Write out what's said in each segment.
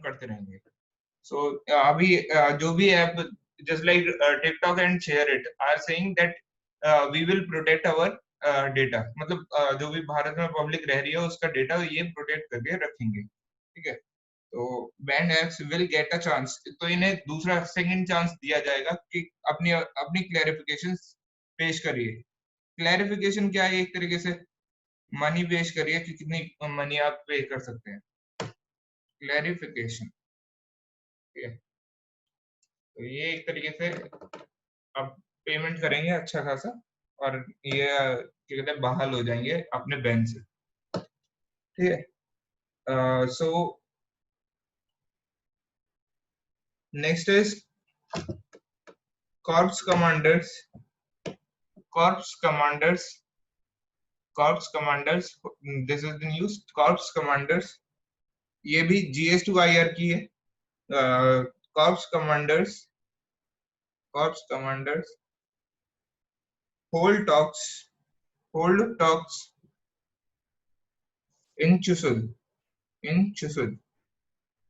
करते रहेंगे। सो अभी जो भी app just like TikTok and share it are saying that we will protect our data, मतलब जो भी भारत में पब्लिक रह रही है उसका डेटा ये प्रोटेक्ट करके रखेंगे, ठीक है। तो band apps will get a chance, तो इन्हें दूसरा सेकंड चांस दिया जाएगा कि अपनी अपनी क्लैरिफिकेशन पेश करिए। क्लैरिफिकेशन क्या है? एक तरीके से मनी पेश करिए कि कितनी मनी आप पे कर सकते हैं, क्लैरिफिकेशन, ठीक है। तो ये एक तरीके से आप पेमेंट करेंगे अच्छा खासा और ये क्या कहते हैं बहाल हो जाएंगे अपने बैंक से, ठीक है। So next is corps commanders, corps commanders, corps commanders, this is the news. Corps commanders ये भी GS2IR की है। Corps commanders, corps commanders hold talks, hold talks in Chusul, in Chusul,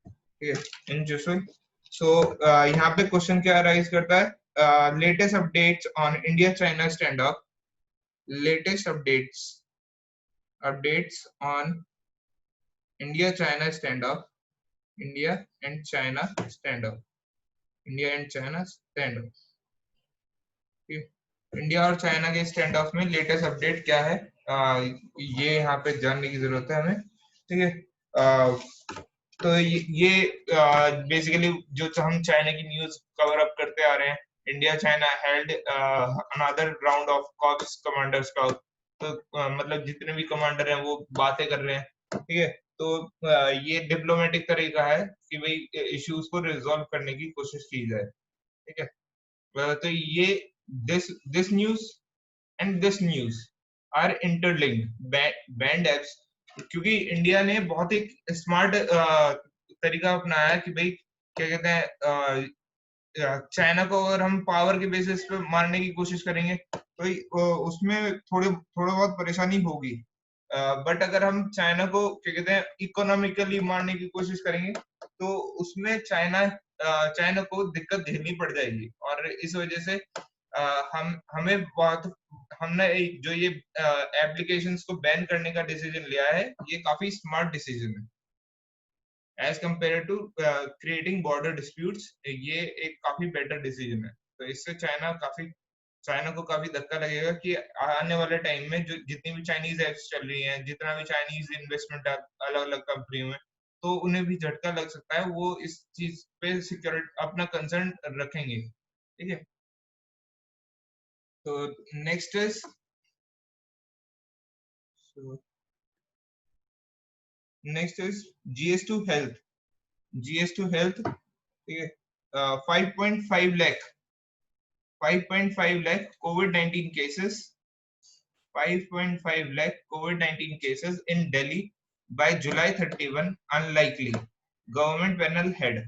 ठीक है, in Chusul। So यहाँ पे question क्या rise करता है? Latest updates on India China stand of, latest updates, updates on India China stand of, India and China stand of, India and China stand of, India और China के stand of में latest update क्या है? ये यहाँ पे जानने की जरूरत है हमें, ठीक है। तो ये बेसिकली जो हम चाइना की न्यूज कवर अप करते आ रहे हैं, India China held another round of corps commanders talk, तो मतलब जितने भी कमांडर हैं वो बातें कर रहे हैं, ठीक है। तो ये डिप्लोमेटिक तरीका है कि भाई इश्यूज को रिजॉल्व करने की कोशिश की जाए, ठीक है। तो ये this news and this news are interlinked, band apps, क्योंकि इंडिया ने बहुत ही स्मार्ट तरीका अपनाया है कि भाई क्या कहते हैं चाइना को अगर हम पावर के बेसिस पे मारने की कोशिश करेंगे तो उसमें थोड़ा बहुत परेशानी होगी, बट अगर हम चाइना को क्या कहते हैं इकोनॉमिकली मारने की कोशिश करेंगे तो उसमें चाइना को दिक्कत झेलनी पड़ जाएगी, और इस वजह से हमें बहुत, हमने जो ये एप्लीकेशंस को बैन करने का डिसीजन लिया है ये काफी स्मार्ट डिसीजन है as compare to creating border disputes. ये एक काफी बेटर डिसीजन है, तो इससे चाइना को काफी धक्का लगेगा कि आने वाले टाइम में जो जितनी भी चाइनीज एप्स चल रही हैं, जितना भी चाइनीज इन्वेस्टमेंट अलग अलग कंपनियों में, तो उन्हें भी झटका लग सकता है, वो इस चीज पे सिक्योरिटी अपना कंसर्न रखेंगे, ठीक है। तो next is GS2 health, GS2 health, ठीक है। 5.5 lakh, 5.5 lakh COVID-19 cases, 5.5 lakh COVID-19 cases in Delhi by July 31 unlikely, government panel head।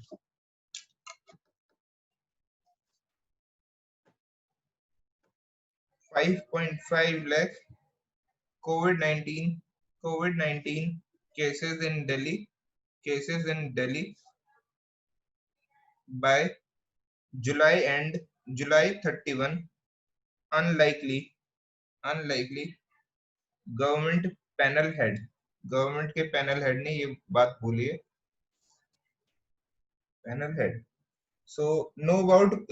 5.5 lakh COVID-19 cases in Delhi, cases in Delhi by July 31 unlikely, unlikely, government panel head, government के panel head ने ये बात बोली है, panel head. So know about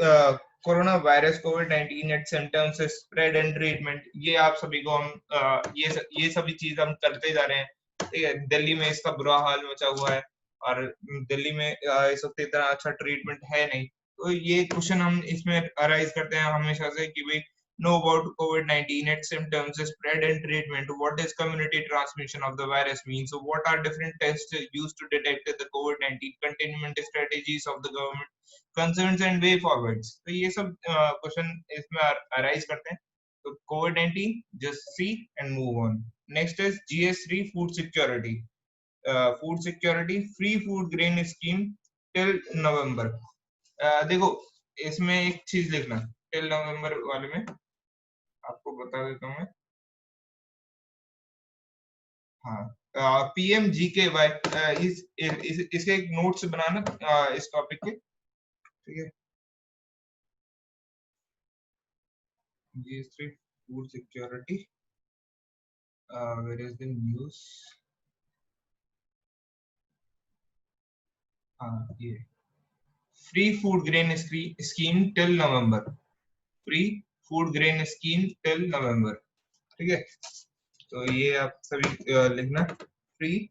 corona virus कोविड-19 at symptoms spread and treatment, ये आप सभी को हम ये सभी चीज हम करते जा रहे हैं, ठीक है। दिल्ली में इसका बुरा हाल मचा हुआ है और दिल्ली में इस वक्त इतना अच्छा ट्रीटमेंट है नहीं, तो ये क्वेश्चन हम इसमें अराइज करते हैं हमेशा से कि भाई know about COVID-19, its symptoms, spread and treatment, what is community transmission of the virus means, so what are different tests used to detect the COVID-19, containment strategies of the government, concerns and way forwards, तो ये सब question इसमें arise करते हैं। तो COVID-19 just see and move on। next is GS3 food security, food security free food grain scheme till November। देखो इसमें एक चीज लिखना, टिल नवंबर वाले में आपको बता देता हूँ मैं, हाँ PMGKY, इसके एक नोट्स बनाना इस टॉपिक के, ठीक है। GS3 food security, where is the news, हाँ ये free food grain scheme till November, free food grain scheme till November, ठीक है। तो ये आप सभी लिखना, free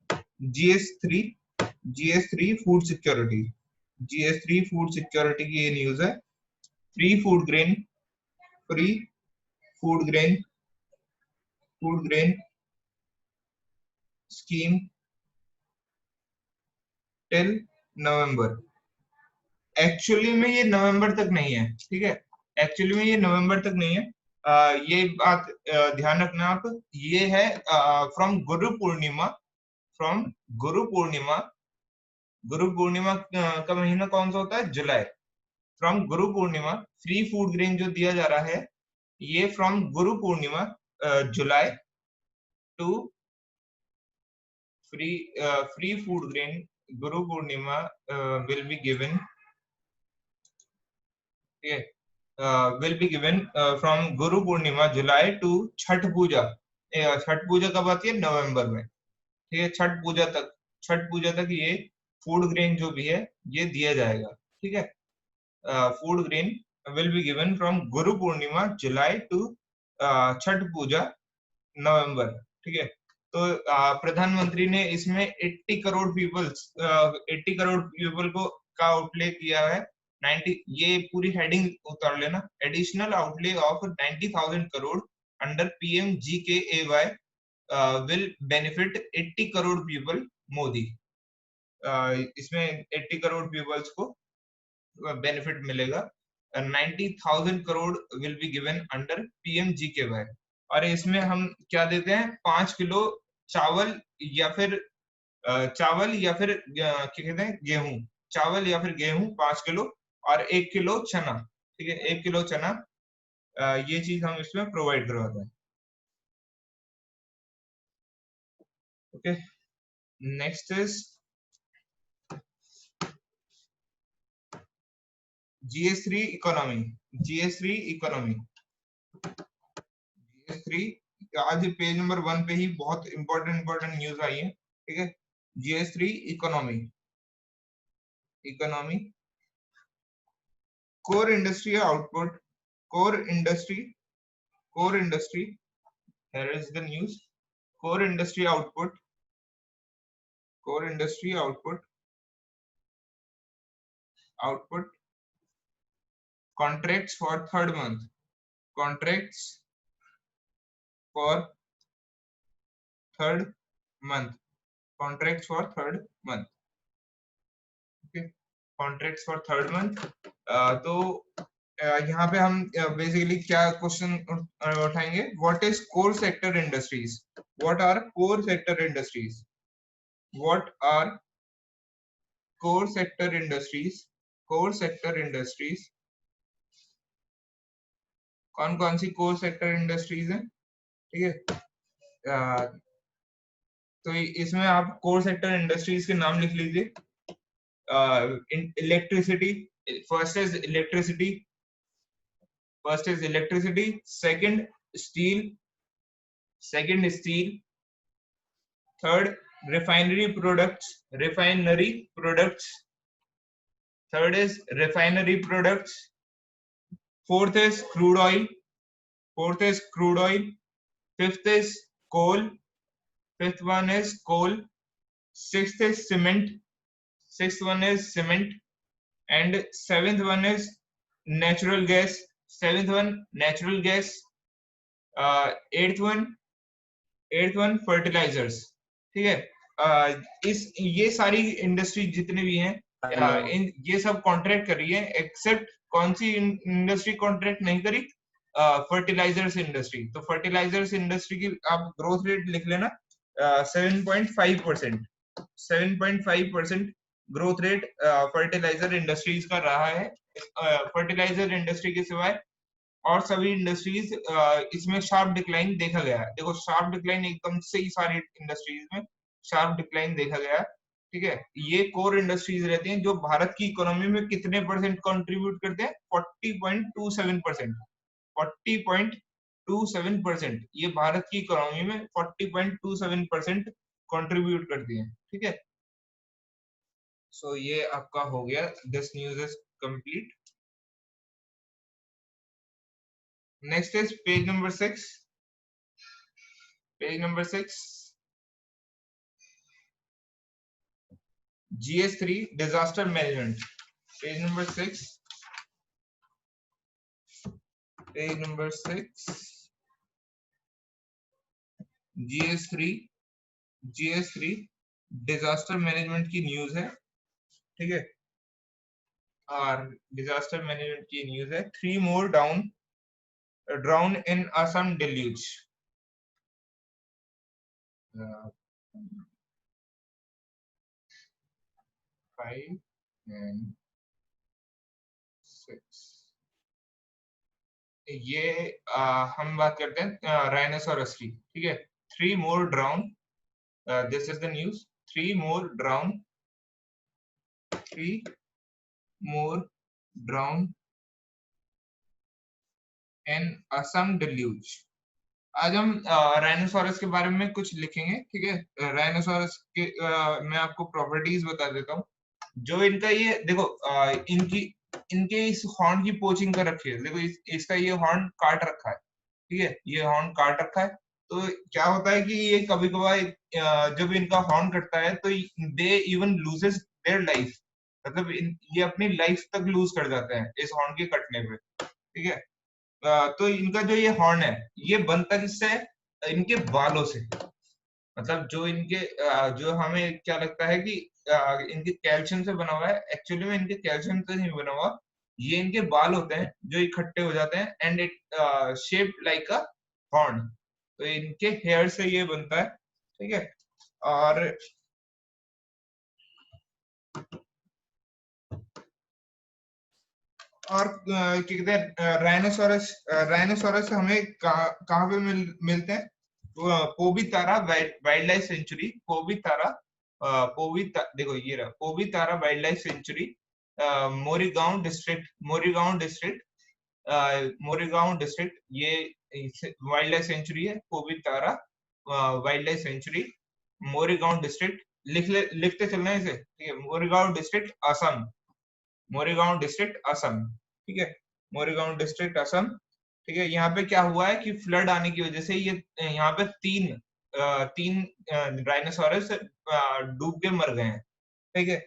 GS3, GS3 food security, GS3 food security की ये न्यूज है। Free food grain, free food grain, food grain scheme till November. Actually में ये नवंबर तक नहीं है, ठीक है, एक्चुअली में ये नवंबर तक नहीं है। ये बात ध्यान रखना आप, ये है from Guru Purnima, from Guru पूर्णिमा, गुरु पूर्णिमा का महीना कौन सा होता है, जुलाई। From Guru Purnima free food grain जो दिया जा रहा है, ये from Guru Purnima July to free food grain Guru Purnima will be given, will be given from Guru Purnima July to Chhath Puja. Chhath Puja कब आती है, नवंबर में, ठीक है। छठ पूजा तक, छठ पूजा तक ये फूड ग्रेन जो भी है ये दिया जाएगा, ठीक है। Food grain will be given from Guru Purnima July to Chhath पूजा नवंबर, ठीक है। तो प्रधानमंत्री ने इसमें 80 करोड़ पीपल्स, 80 करोड़ पीपल को का आउटले किया है। 90, ये पूरी हेडिंग उतार लेना, additional outlay of 90,000 crore under PMGKAY will benefit 80 crore people Modi. इसमें 80 करोड़ पीपल्स को बेनिफिट मिलेगा। 90,000 crore will be given under PMGKY। और इसमें हम क्या देते हैं, 5 किलो चावल या फिर चावल या फिर क्या कहते हैं, गेहूं, चावल या फिर गेहूं 5 किलो, और 1 किलो चना, ठीक है, 1 किलो चना, ये चीज हम इसमें प्रोवाइड करवाते हैं, okay. Next is GS3 economy, GS3 economy, GS3 आज पेज नंबर 1 पे ही बहुत इंपॉर्टेंट न्यूज आई है, ठीक है। GS3 economy, economy core industry output, core industry, core industry, here is the news, core industry output, core industry output, output contracts for third month, contracts for third month, contracts for third month, okay, contracts for third month। तो यहाँ पे हम basically क्या question उठाएंगे, what is core sector industries, what are core sector industries, what are core sector industries, core sector industries, कौन कौन सी core sector industries हैं, ठीक है। तो इसमें आप कोर सेक्टर इंडस्ट्रीज के नाम लिख लीजिए। Electricity, first is electricity, first is electricity, second steel, second steel, third refinery products, refinery products, third is refinery products, fourth is crude oil, fourth is crude oil, fifth is coal, fifth one is coal, sixth is cement, sixth one is cement, and seventh one is natural gas, seventh one natural gas, eighth one fertilizers, ठीक है। इस ये सारी industry जितने भी हैं, इन ये सब कॉन्ट्रैक्ट कर रही है, एक्सेप्ट कौन सी इंडस्ट्री कॉन्ट्रैक्ट नहीं करी, फर्टिलाइजर्स इंडस्ट्री। तो फर्टिलाइजर्स इंडस्ट्री की आप ग्रोथ रेट लिख लेना, 7.5%, 7.5% ग्रोथ रेट फर्टिलाइजर इंडस्ट्रीज का रहा है। फर्टिलाइजर इंडस्ट्री के सिवाय और सभी इंडस्ट्रीज इसमें शार्प डिक्लाइन देखा गया है। देखो शार्प डिक्लाइन एकदम से ही सारी इंडस्ट्रीज में शार्प डिक्लाइन देखा गया। ठीक है, ये कोर इंडस्ट्रीज रहती हैं जो भारत की इकोनॉमी में कितने परसेंट कंट्रीब्यूट करते हैं, 40.27%। 40.27%, ये भारत की इकोनॉमी में 40.27% कंट्रीब्यूट करती हैं। ठीक है, सो ये आपका हो गया, this news is complete. Next is page number 6। Page number 6, GS3 disaster management. Page number 6, page number 6, GS3 disaster management की न्यूज है। ठीक है, और डिजास्टर मैनेजमेंट की न्यूज है, 3 more drown in Assam deluge। 5 and 6, ये हम बात करते हैं राइनोसोरस की। ठीक है, 3 more drown, this is the news, 3 more drown, 3 more drown in Assam deluge। आज हम राइनोसोरस के बारे में कुछ लिखेंगे। ठीक है, राइनोसोरस के मैं आपको प्रॉपर्टीज बता देता हूँ। जो इनका ये देखो, इनके इस हॉर्न की पोचिंग कर रखी है। देखो इसका ये हॉर्न काट रखा है। ठीक है, ये हॉर्न काट रखा है। तो क्या होता है कि ये कभी कभार जब इनका हॉर्न कटता है तो they even loses their life, मतलब ये अपनी लाइफ तक लूज कर जाते हैं इस हॉर्न के कटने पे। ठीक है, तो इनका जो ये हॉर्न है ये बनता किससे है, इनके बालों से। मतलब जो इनके जो हमें क्या लगता है कि इनके कैल्शियम से बना हुआ है, एक्चुअली में इनके कैल्शियम से नहीं बना हुआ। ये इनके बाल होते हैं जो इकट्ठे हो जाते हैं and it shape like a horn. तो इनके हेयर से ये बनता है। ठीक है, और क्या कहते हैं, राइनोसोरस हमें कहाँ पे मिलते हैं, पोबितारा वाइल्ड लाइफ सेंचुरी। देखो ये रहा Pobitora wildlife sanctuary, Morigaon district, ये वाइल्ड लाइफ सेंचुरी है Pobitora wildlife sanctuary, Morigaon district. लिखते चलना है इसे। ठीक है, मोरीगांव डिस्ट्रिक्ट असम, मोरीगांव डिस्ट्रिक्ट असम। ठीक है, मोरीगांव डिस्ट्रिक्ट असम। ठीक है, यहाँ पे क्या हुआ है कि फ्लड आने की वजह से ये यहाँ पे तीन राइनोसोरस डूब के मर गए हैं। ठीक है,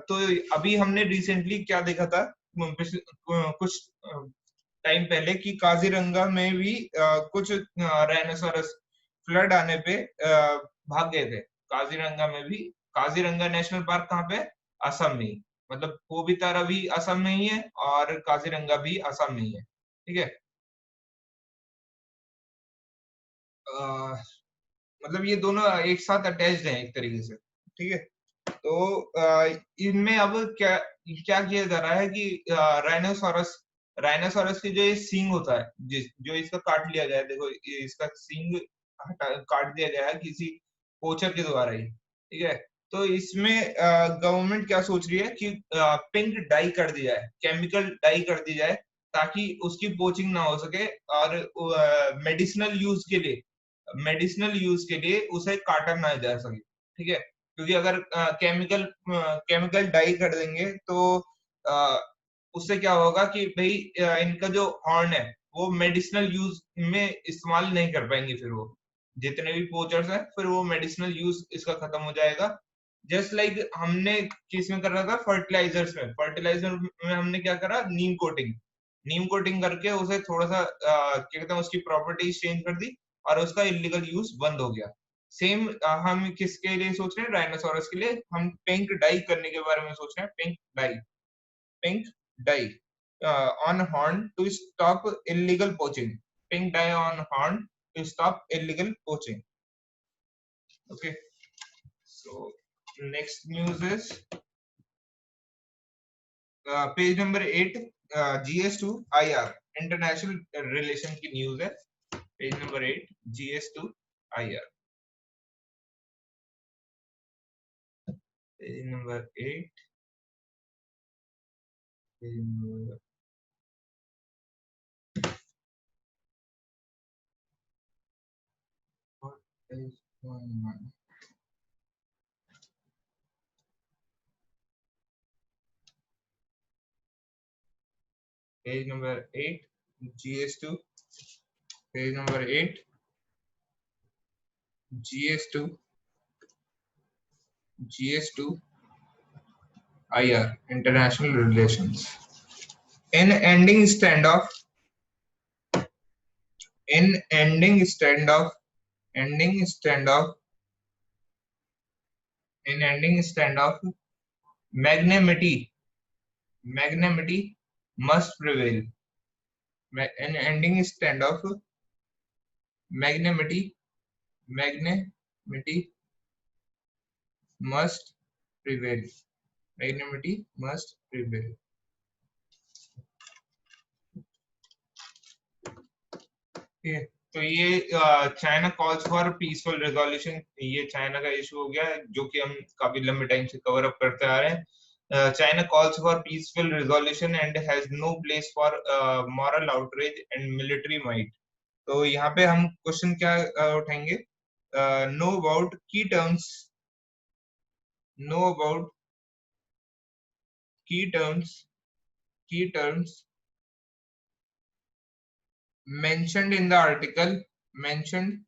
तो अभी हमने रिसेंटली क्या देखा था, कुछ टाइम पहले, कि काजीरंगा में भी कुछ राइनोसोरस फ्लड आने पे भाग गए थे। काजीरंगा में भी, काजीरंगा नेशनल पार्क कहाँ पे, असम में ही। मतलब पोबितारा भी असम में ही है और काजीरंगा भी असम में ही है। ठीक है, मतलब ये दोनों एक साथ अटैच्ड हैं एक तरीके से। ठीक है, तो इनमें अब क्या क्या किया जा रहा है कि राइनोसोरस राइनोसोरस की जो ये सींग होता है, जो इसका काट लिया गया है, देखो इसका सींग काट दिया गया है किसी पोचर के द्वारा ही। ठीक है, तो इसमें गवर्नमेंट क्या सोच रही है कि पिंक डाई कर दी जाए, केमिकल डाई कर दी जाए, ताकि उसकी पोचिंग ना हो सके और मेडिसिनल यूज के लिए उसे काटा ना जा सके। ठीक है, क्योंकि अगर केमिकल डाई कर देंगे तो अ, उससे क्या होगा कि भाई इनका जो हॉर्न है वो मेडिसिनल यूज में इस्तेमाल नहीं कर पाएंगे। फिर वो जितने भी पोचर्स हैं फिर वो मेडिसिनल यूज इसका खत्म हो जाएगा। जस्ट लाइक हमने किस में कर रहा था, फर्टिलाइजर में हमने क्या करा, नीम कोटिंग करके उसे थोड़ा सा क्या कहते हैं, उसकी प्रॉपर्टीज चेंज कर दी और उसका इलीगल यूज बंद हो गया। सेम हम किसके लिए सोच रहे हैं, राइनोसोरस के लिए हम पिंक डाई करने के बारे में सोच रहे हैं। Pink dye on horn to stop illegal poaching, pink dye on horn to stop illegal poaching. Okay, so next news is page number 8, GS2 IR international relation की न्यूज है। Page number 8, GS2 IR। Page number 8, page number page 1, page number 8, GS2, page number 8, GS2, GS2, IR, International Relations. In ending standoff, in ending standoff, ending standoff, in ending standoff, magnanimity, magnanimity must prevail. In ending standoff, magnanimity, magnanimity must prevail. Magnanimity must prevail. ठीक है, तो ये China calls for peaceful resolution, ये China का issue हो गया जो कि हम काफी लंबे टाइम से कवर अप करते आ रहे हैं. China calls for peaceful resolution and has no place for moral outrage and military might. तो यहाँ पे हम क्वेश्चन क्या उठाएंगे? Know about key terms, know about key terms, key terms mentioned in the article, mentioned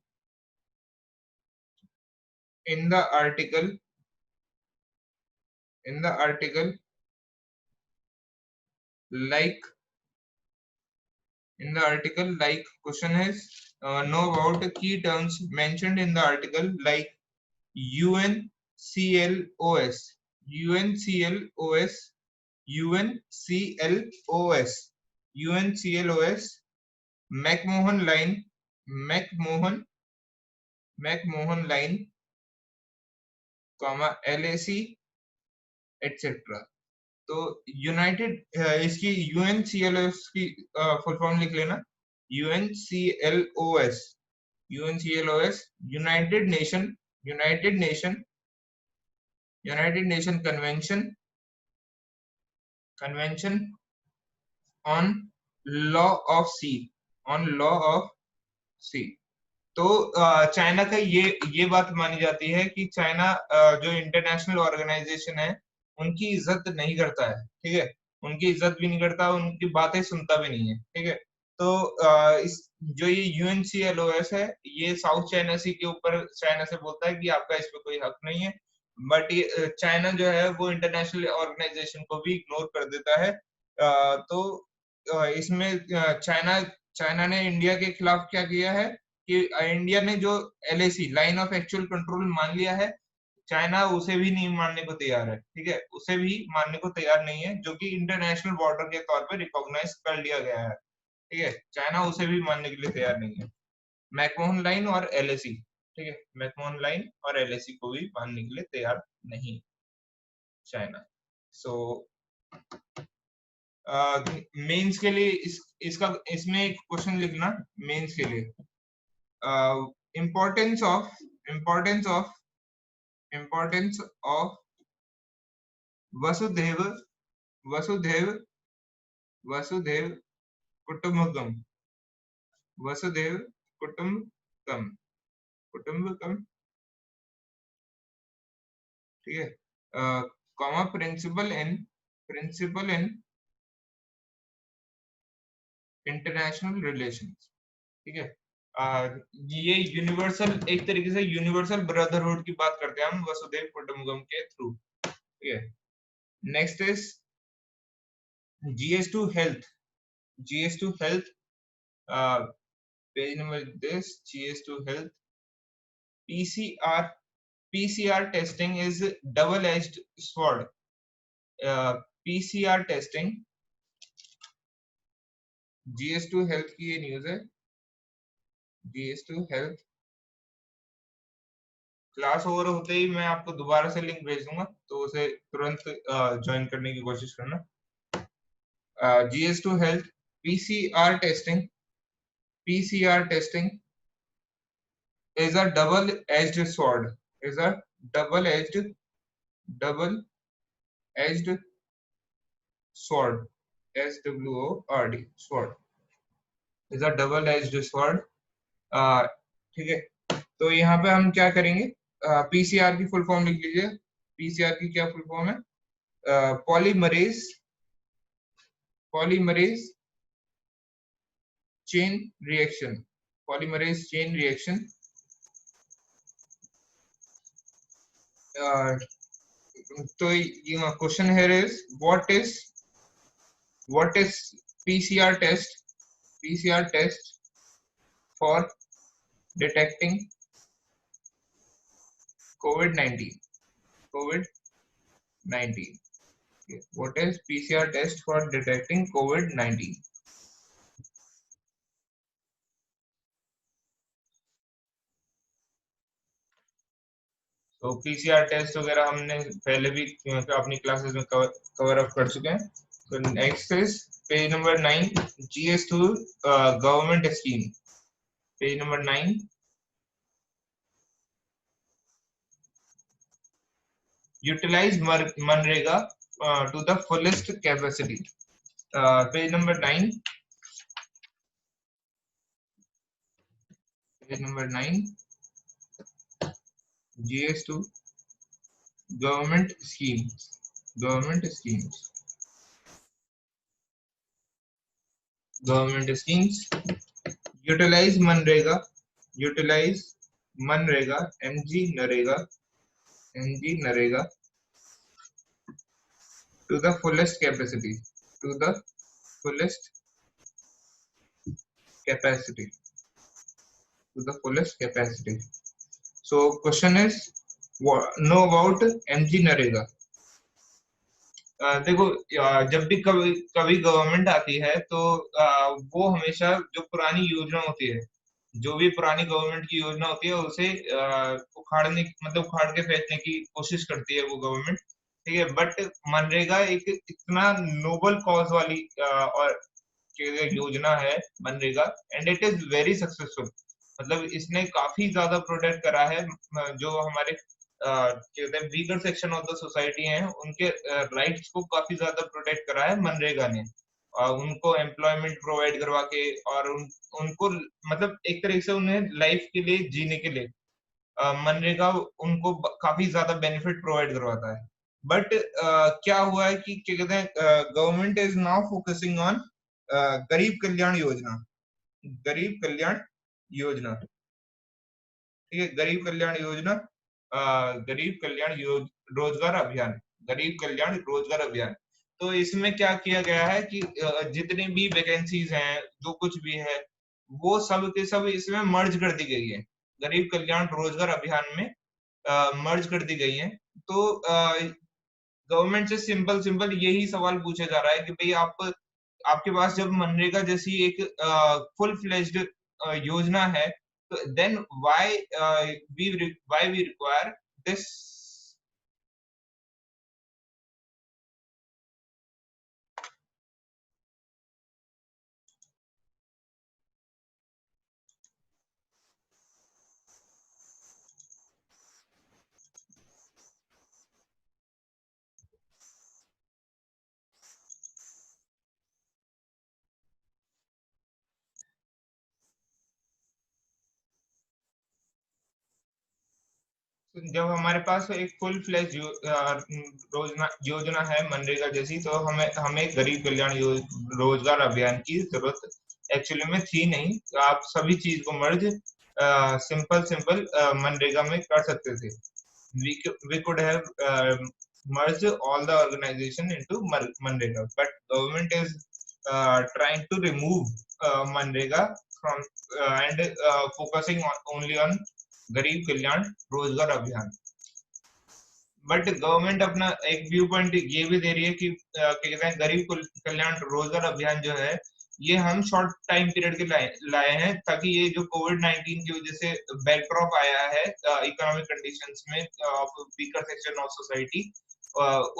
in the article, in the article, like, in the article, like, question is know about key terms mentioned in the article like UNCLOS, UNCLOS, UNCLOS, UNCLOS, McMahon line, McMahon, McMahon line, comma LAC, etc. तो united, इसकी UNCLOS की full form लिख लेना. UNCLOS, UNCLOS, united nation, united nation, united nation convention, convention on law of sea, on law of sea. तो China का ये बात मानी जाती है कि चाइना जो इंटरनेशनल ऑर्गेनाइजेशन है उनकी इज्जत नहीं करता है. ठीक है, उनकी इज्जत भी नहीं करता, उनकी बातें सुनता भी नहीं है. ठीक है, तो इस जो ये यूएनसीएलओएस है ये साउथ चाइना सी के ऊपर चाइना से बोलता है कि आपका इस पे कोई हक नहीं है. बट ये चाइना जो है वो इंटरनेशनल ऑर्गेनाइजेशन को भी इग्नोर कर देता है. तो इसमें चाइना चाइना ने इंडिया के खिलाफ क्या किया है कि इंडिया ने जो LAC, line of actual control, मान लिया है, चाइना उसे भी नहीं मानने को तैयार है. ठीक है, उसे भी मानने को तैयार नहीं है जो कि इंटरनेशनल बॉर्डर के तौर पे रिकॉग्नाइज कर लिया गया है. ठीक है, चाइना उसे भी मानने के लिए तैयार नहीं है. मैकमोहन लाइन और LAC, ठीक है, मैकमोहन लाइन और LAC को भी मानने के लिए तैयार नहीं चाइना. सो मेंस के लिए इसका इसमें एक क्वेश्चन लिखना मेंस के लिए. importance of, importance of, importance of वसुधैव, वसुधैव, वसुधैव कुटुंबकम, वसुधैव कुटुंबकम, कुटुंबकम. ठीक है, comma principle in, principle in international relations. ठीक है, ये यूनिवर्सल, एक तरीके से यूनिवर्सल ब्रदरहुड की बात करते हैं हम वसुधैव कुटुंबकम के थ्रू. ठीक है, next is GS2 health, GS2 health, page number this, GS2 health. PCR testing is double-edged sword. PCR testing, GS2 health की ये न्यूज है. GS2 health क्लास ओवर होते ही मैं आपको दोबारा से लिंक भेज दूंगा, तो उसे तुरंत ज्वाइन करने की कोशिश करना. GS2 health, PCR testing, PCR testing is a double-edged sword, is a double-edged double edged sword, SWORD, sword is a double edged sword. ठीक है, तो यहाँ पे हम क्या करेंगे, पीसीआर की फुल फॉर्म लिख लीजिए। पीसीआर की क्या फुल फॉर्म है? Polymerase, polymerase chain reaction, polymerase chain reaction. तो question here is what is PCR test, PCR test for detecting COVID-19, COVID-19, what is PCR test for detecting COVID-19? तो PCR test वगैरह हमने पहले भी अपनी classes में cover up कर चुके हैं। तो next is page number 9, GS2 government scheme, page number 9, utilise MNREGA to the fullest capacity. Page number 9, पेज number 9, GS2 government scheme, government schemes, government schemes, utilise MNREGA, utilise MNREGA, MG NREGA, MG NREGA to the fullest capacity, to the fullest capacity, to the fullest capacity. So question is, know about MG NREGA. देखो, जब भी कभी कभी government आती है तो वो हमेशा जो पुरानी योजना होती है, जो भी पुरानी गवर्नमेंट की योजना होती है उसे उखाड़ने, मतलब उखाड़ के फेंकने की कोशिश करती है वो गवर्नमेंट। ठीक है, बट मनरेगा एक इतना नोबल कॉज वाली और योजना है MNREGA, and it is very successful. मतलब इसने काफी ज्यादा प्रोटेक्ट करा है जो हमारे कहते हैं weaker section of the society हैं, उनके राइट्स को काफी ज्यादा प्रोटेक्ट करा है मनरेगा ने। उनको एम्प्लॉयमेंट प्रोवाइड करवा के और उनको मतलब एक तरीके से उन्हें लाइफ के लिए, जीने के लिए मनरेगा उनको काफी ज्यादा बेनिफिट प्रोवाइड करवाता है। बट क्या हुआ है कि क्या कहते हैं, government is now focusing on गरीब कल्याण योजना, गरीब कल्याण योजना। ठीक है, गरीब कल्याण योजना, गरीब कल्याण रोजगार अभियान, गरीब कल्याण रोजगार अभियान। तो इसमें क्या किया गया है कि जितनी भी वैकेंसीज हैं, जो कुछ भी है, वो सब के सब इसमें मर्ज कर दी गई है, गरीब कल्याण रोजगार अभियान में मर्ज कर दी गई है। तो गवर्नमेंट से सिंपल सिंपल यही सवाल पूछा जा रहा है कि भाई आप, आपके पास जब मनरेगा जैसी एक फुल फ्लेज्ड योजना है, तो then why we require this. जब हमारे पास एक फुल फ्लेज योजना योजना है मनरेगा जैसी, तो हमें हमें गरीब कल्याण रोजगार अभियान की जरूरत एक्चुअली में थी नहीं। तो आप सभी चीज को मर्ज सिंपल सिंपल मनरेगा में कर सकते थे। we could have merged all the organization into Manrega, but government is trying to remove Manrega from and focusing only on गरीब कल्याण रोजगार अभियान। बट गवर्नमेंट अपना एक व्यू पॉइंट ये भी दे रही है कि क्या कहते हैं, गरीब कल्याण रोजगार अभियान जो है ये हम शॉर्ट टाइम पीरियड के लाए हैं, ताकि ये जो कोविड-19 की वजह से बैकड्रॉप आया है इकोनॉमिक कंडीशंस में वीकर सेक्शन ऑफ सोसाइटी,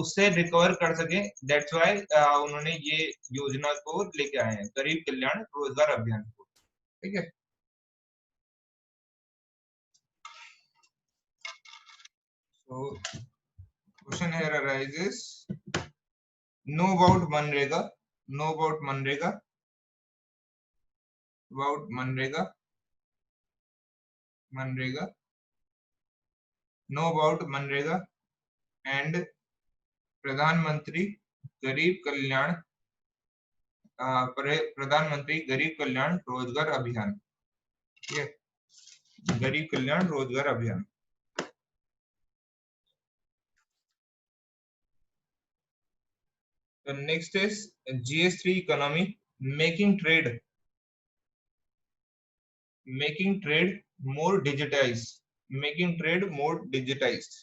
उससे रिकवर कर सके। दैट्स व्हाई उन्होंने ये योजना को लेके आए हैं, गरीब कल्याण रोजगार अभियान को। ठीक है, तो question here arises, know about MNREGA, know about MNREGA, about MNREGA, MNREGA, know about MNREGA and प्रधानमंत्री गरीब कल्याण प्रधानमंत्री गरीब कल्याण रोजगार अभियान, ठीक है, गरीब कल्याण रोजगार अभियान। The next is GS3 economy, making trade more digitized, making trade more digitized,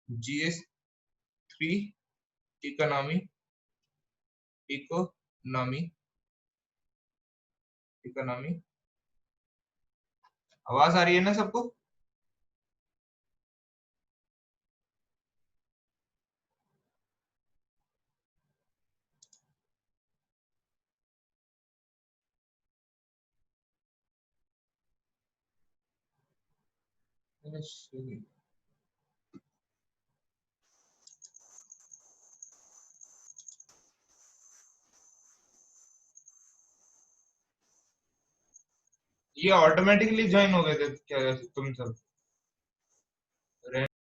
GS3 economy, economy, economy। आवाज आ रही है ना सबको? ये ऑटोमेटिकली ज्वाइन हो गए थे क्या तुम सब?